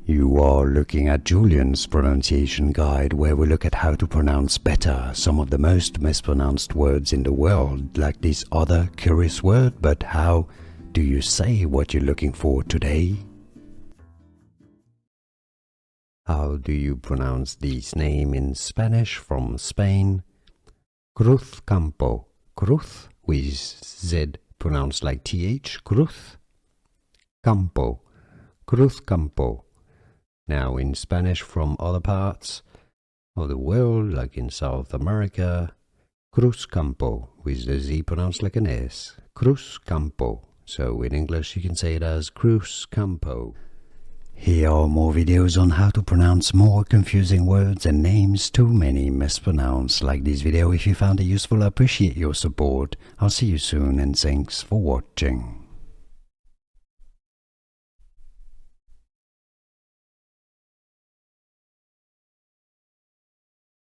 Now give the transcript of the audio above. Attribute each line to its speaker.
Speaker 1: You are looking at Julian's pronunciation guide, where we look at how to pronounce better some of the most mispronounced words in the world, like this other curious word. But how do you say what you're looking for today? How do you pronounce this name in Spanish from Spain? Cruzcampo. Cruz with Z pronounced like TH. Cruz. Campo. Cruzcampo. Now in Spanish from other parts of the world, like in South America, Cruzcampo with the Z pronounced like an S. Cruzcampo. So in English you can say it as Cruzcampo. Here are more videos on how to pronounce more confusing words and names too many mispronounced. Like this video if you found it useful. I appreciate your support. I'll see you soon and thanks for watching.